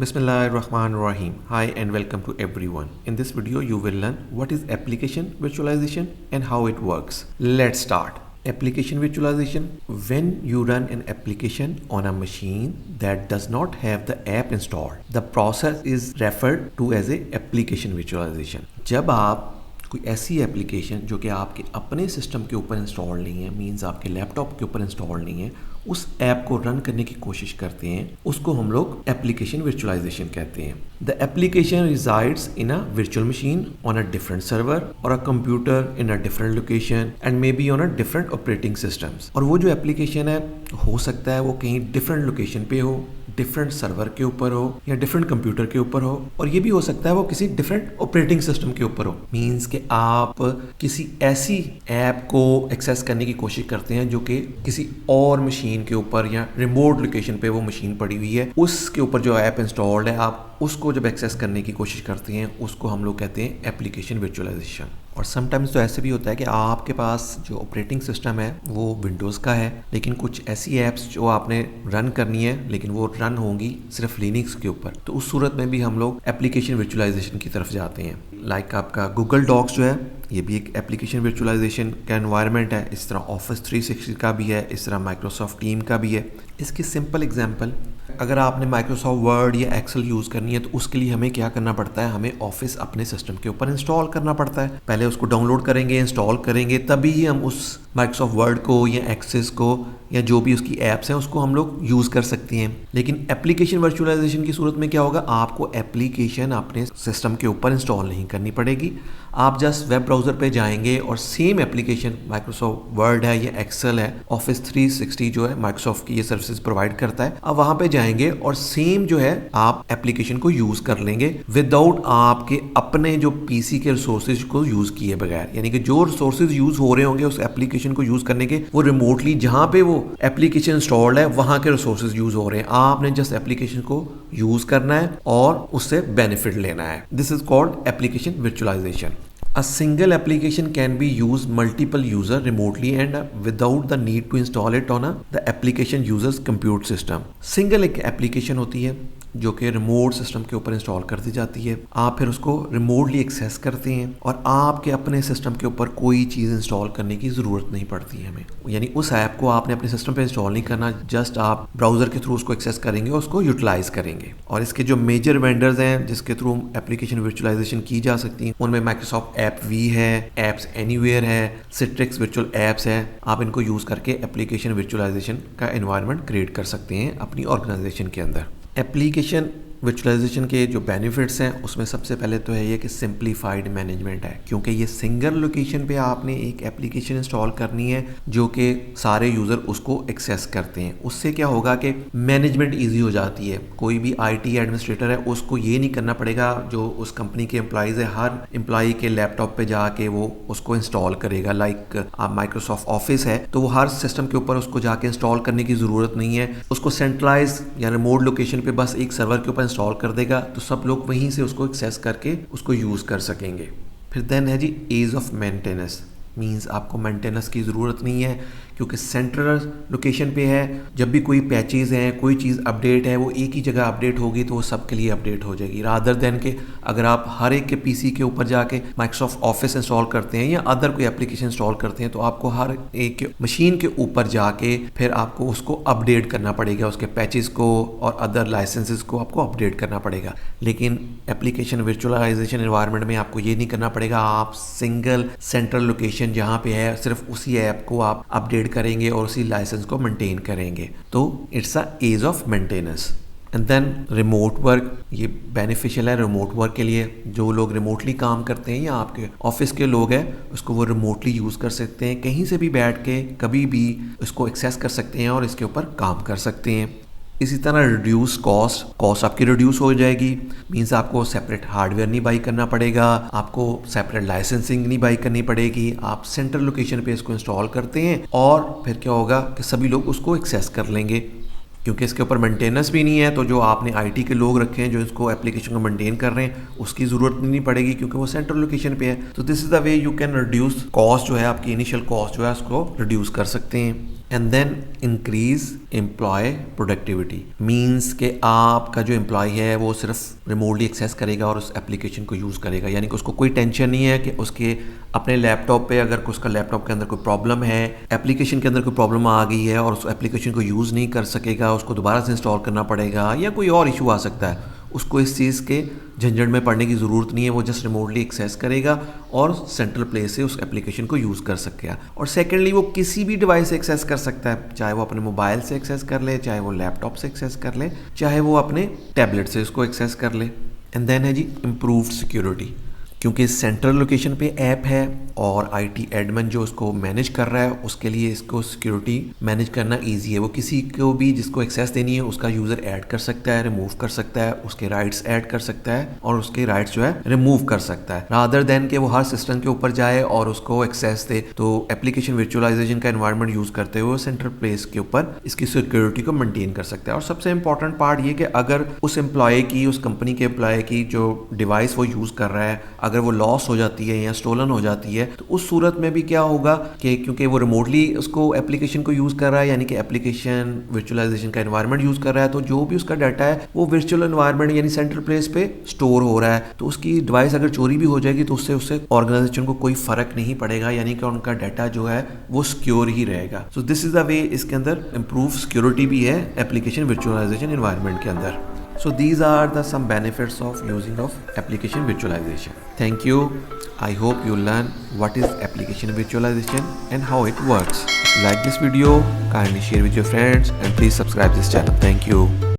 Bismillahirrahmanirrahim. Hi and welcome to everyone. In this video you will learn what is application virtualization and how it works. Let's start. Application virtualization: when you run an application on a machine that does not have the app installed, the process is referred to as a application virtualization. जब आप कोई ऐसी application जो कि आपके अपने system के ऊपर इंस्टॉल नहीं है, मींस आपके लैपटॉप के ऊपर इंस्टॉल नहीं है, उस ऐप को रन करने की कोशिश करते हैं, उसको हम लोग एप्लीकेशन वर्चुअलाइजेशन कहते हैं. The application resides in a virtual machine on a different server और a computer in a different location and may be on a different operating systems. और वो जो एप्लीकेशन है हो सकता है वो कहीं डिफरेंट लोकेशन पे हो, डिफरेंट सर्वर के ऊपर हो या डिफरेंट कंप्यूटर के ऊपर हो, और ये भी हो सकता है वो किसी डिफरेंट ऑपरेटिंग सिस्टम के ऊपर हो. मींस कि आप किसी ऐसी ऐप को एक्सेस करने की कोशिश करते हैं जो कि किसी और मशीन के ऊपर या रिमोट लोकेशन पे वो मशीन पड़ी हुई है, उसके ऊपर जो ऐप इंस्टॉल्ड है, आप उसको जब एक्सेस करने की कोशिश करते हैं उसको हम लोग कहते हैं एप्लीकेशन वर्चुअलाइजेशन. और समटाइम्स तो ऐसे भी होता है कि आपके पास जो ऑपरेटिंग सिस्टम है वो विंडोज़ का है, लेकिन कुछ ऐसी ऐप्स जो आपने रन करनी है लेकिन वो रन होंगी सिर्फ लिनक्स के ऊपर, तो उस सूरत में भी हम लोग एप्लीकेशन वर्चुअलाइजेशन की तरफ जाते हैं. लाइक आपका गूगल डॉक्स जो है ये भी एक एप्लीकेशन वर्चुअलाइजेशन का एनवायरनमेंट है. इस तरह ऑफिस 360 का भी है, इस तरह माइक्रोसॉफ्ट टीम का भी है. इसकी सिंपल एग्जांपल, अगर आपने माइक्रोसॉफ्ट वर्ड या एक्सेल यूज़ करनी है तो उसके लिए हमें क्या करना पड़ता है, हमें ऑफिस अपने सिस्टम के ऊपर इंस्टॉल करना पड़ता है. पहले उसको डाउनलोड करेंगे, इंस्टॉल करेंगे, तभी ही हम उस माइक्रोसॉफ्ट वर्ड को या एक्सेस को या जो भी उसकी ऐप्स हैं उसको हम लोग यूज़ कर सकते हैं. लेकिन एप्लीकेशन वर्चुअलाइजेशन की सूरत में क्या होगा, आपको एप्लीकेशन अपने सिस्टम के ऊपर इंस्टॉल नहीं करनी पड़ेगी. आप जस्ट वेब ब्राउज़र पे जाएंगे और सेम एप्लीकेशन, माइक्रोसॉफ्ट वर्ड है या एक्सेल है, ऑफिस 360 जो है माइक्रोसॉफ्ट की ये सर्विसेज प्रोवाइड करता है, आप वहाँ पे जाएंगे और सेम जो है आप एप्लीकेशन को यूज़ कर लेंगे विदाउट आपके अपने जो पीसी के रिसोर्सेज को यूज़ किए बगैर. यानी कि जो रिसोर्सेज यूज़ हो रहे होंगे उस एप्लीकेशन को यूज़ करने के, वो रिमोटली जहाँ पे वो एप्लीकेशन इंस्टॉल्ड है वहाँ के रिसोर्सेज यूज़ हो रहे हैं. आपने जस्ट एप्लीकेशन को यूज़ करना है और उससे बेनिफिट लेना है. This is called application virtualization. A single application can be used multiple user remotely and without the need to install it on the application user's compute system. Single एक application होती है जो कि रिमोट सिस्टम के ऊपर install कर दी जाती है. आप फिर उसको रिमोटली एक्सेस करते हैं और आपके अपने सिस्टम के ऊपर कोई चीज़ इंस्टॉल करने की ज़रूरत नहीं पड़ती है हमें. यानी उस ऐप को आपने अपने सिस्टम पे इंस्टॉल नहीं करना, जस्ट आप ब्राउज़र के थ्रू उसको एक्सेस करेंगे और उसको यूटिलाइज़ करेंगे. और इसके जो मेजर वेंडर्स हैं जिसके थ्रू एप्लीकेशन वर्चुअलाइजेशन की जा सकती है, उनमें माइक्रोसॉफ्ट ऐप वी है, एप्स एनीवेयर है, सिट्रिक्स वर्चुअल ऐप्स है. आप इनको यूज़ करके एप्लीकेशन वर्चुअलाइजेशन का एनवायरनमेंट क्रिएट कर सकते हैं अपनी ऑर्गेनाइजेशन के अंदर. एप्लीकेशन वर्चुअलाइजेशन के जो बेनिफिट्स हैं उसमें सबसे पहले तो है ये कि सिंप्लीफाइड मैनेजमेंट है, क्योंकि ये सिंगल लोकेशन पे आपने एक एप्लीकेशन इंस्टॉल करनी है जो कि सारे यूज़र उसको एक्सेस करते हैं. उससे क्या होगा कि मैनेजमेंट इजी हो जाती है. कोई भी आईटी एडमिनिस्ट्रेटर है उसको ये नहीं करना पड़ेगा, जो उस कंपनी के एम्प्लॉइज़ है हर एम्प्लॉई के लैपटॉप पे जाके वो उसको इंस्टॉल करेगा. लाइक आप माइक्रोसॉफ्ट ऑफिस है तो वो हर सिस्टम के ऊपर उसको जाके इंस्टॉल करने की ज़रूरत नहीं है. उसको सेंट्रलाइज या रिमोट लोकेशन पे बस एक सर्वर के ऊपर इंस्टॉल कर देगा तो सब लोग वहीं से उसको एक्सेस करके उसको यूज़ कर सकेंगे. फिर देन है जी एज ऑफ मेंटेनेंस. मींस आपको मेंटेनेंस की ज़रूरत नहीं है क्योंकि सेंट्रल लोकेशन पे है. जब भी कोई पैचेज़ हैं, कोई चीज़ अपडेट है, वो एक ही जगह अपडेट होगी तो वो सबके लिए अपडेट हो जाएगी. रादर देन के अगर आप हर एक के पीसी के ऊपर जाके माइक्रोसॉफ्ट ऑफिस इंस्टॉल करते हैं या अदर कोई एप्लीकेशन इंस्टॉल करते हैं तो आपको हर एक मशीन के ऊपर जाके फिर आपको उसको अपडेट करना पड़ेगा, उसके पैचेज़ को और अदर लाइसेंसेस को आपको अपडेट करना पड़ेगा. लेकिन एप्लीकेशन वर्चुअलाइजेशन एनवायरनमेंट में आपको ये नहीं करना पड़ेगा. आप सिंगल सेंट्रल लोकेशन जहाँ पे है सिर्फ उसी ऐप को आप अपडेट करेंगे और उसी लाइसेंस को मेंटेन करेंगे. तो it's a age of maintenance. And then remote work, ये बेनिफिशियल है रिमोट वर्क के लिए. जो लोग रिमोटली काम करते हैं या आपके ऑफिस के लोग हैं उसको वो रिमोटली यूज़ कर सकते हैं, कहीं से भी बैठ के कभी भी उसको एक्सेस कर सकते हैं और इसके ऊपर काम कर सकते हैं. इसी तरह रिड्यूस कॉस्ट आपकी रिड्यूस हो जाएगी. मींस आपको सेपरेट हार्डवेयर नहीं बाई करना पड़ेगा, आपको सेपरेट लाइसेंसिंग नहीं बाई करनी पड़ेगी. आप सेंट्रल लोकेशन पे इसको इंस्टॉल करते हैं और फिर क्या होगा कि सभी लोग उसको एक्सेस कर लेंगे. क्योंकि इसके ऊपर मेंटेनेंस भी नहीं है तो जो आपने आईटी के लोग रखे हैं जो इसको एप्लीकेशन को मेंटेन कर रहे हैं उसकी ज़रूरत नहीं पड़ेगी क्योंकि वो सेंट्रल लोकेशन पे है. तो this is the way you can reduce cost, जो है आपकी इनिशियल कॉस्ट जो है उसको रिड्यूस कर सकते हैं. And then increase employ productivity. Means के आपका जो एम्प्लॉय है वो सिर्फ रिमोटली एक्सेस करेगा और उस एप्लीकेशन को यूज़ करेगा, यानी कि उसको कोई टेंशन नहीं है कि उसके अपने लैपटॉप पे अगर उसका लैपटॉप के अंदर कोई प्रॉब्लम है, एप्लीकेशन के अंदर कोई प्रॉब्लम आ गई है और उस एप्लीकेशन को यूज़ नहीं कर सकेगा, उसको दोबारा से इंस्टॉल करना पड़ेगा या कोई और इशू आ सकता है, उसको इस चीज़ के झंझट में पड़ने की ज़रूरत नहीं है। वो जस्ट रिमोटली एक्सेस करेगा और सेंट्रल प्लेस से उस एप्लीकेशन को यूज़ कर सकेगा। और सेकेंडली वो किसी भी डिवाइस से एक्सेस कर सकता है, चाहे वो अपने मोबाइल से एक्सेस कर ले, चाहे वो लैपटॉप से एक्सेस कर ले, चाहे वो अपने टैबलेट से उसको एक्सेस कर ले। एंड देन है जी इम्प्रूव्ड सिक्योरिटी, क्योंकि सेंट्रल लोकेशन पे ऐप है और आईटी एडमिन जो उसको मैनेज कर रहा है उसके लिए इसको सिक्योरिटी मैनेज करना इजी है। वो किसी को भी जिसको एक्सेस देनी है उसका यूज़र ऐड कर सकता है, रिमूव कर सकता है, उसके राइट्स ऐड कर सकता है और उसके राइट्स जो है रिमूव कर सकता है, रादर देन कि वो हर सिस्टम के ऊपर जाए और उसको एक्सेस दे। तो एप्लीकेशन वर्चुअलाइजेशन का एनवायरनमेंट यूज़ करते हुए सेंट्रल प्लेस के ऊपर इसकी सिक्योरिटी को मेंटेन कर सकता है। और सबसे इंपॉर्टेंट पार्ट ये कि अगर उस एम्प्लॉय की, उस कंपनी के एम्प्लॉय की जो डिवाइस वो यूज़ कर रहा है अगर वो लॉस हो जाती है या स्टोलन हो जाती है, तो उस सूरत में भी क्या होगा कि क्योंकि वो रिमोटली उसको एप्लीकेशन को यूज़ कर रहा है, यानी कि एप्लीकेशन वर्चुअलाइजेशन का एनवायरनमेंट यूज़ कर रहा है, तो जो भी उसका डाटा है वो वर्चुअल एनवायरनमेंट यानी सेंट्रल प्लेस पे स्टोर हो रहा है। तो उसकी डिवाइस अगर चोरी भी हो जाएगी तो उससे उससे ऑर्गेनाइजेशन को कोई फर्क नहीं पड़ेगा, यानी कि उनका डाटा जो है वो सिक्योर ही रहेगा। So this is the way इसके अंदर इम्प्रूव सिक्योरिटी भी है एप्लीकेशन वर्चुअलाइजेशन एनवायरनमेंट के अंदर। So these are the some benefits of using of application virtualization. Thank you. I hope you learn what is application virtualization and how it works. If you like this video, kindly share with your friends and please subscribe this channel. Thank you.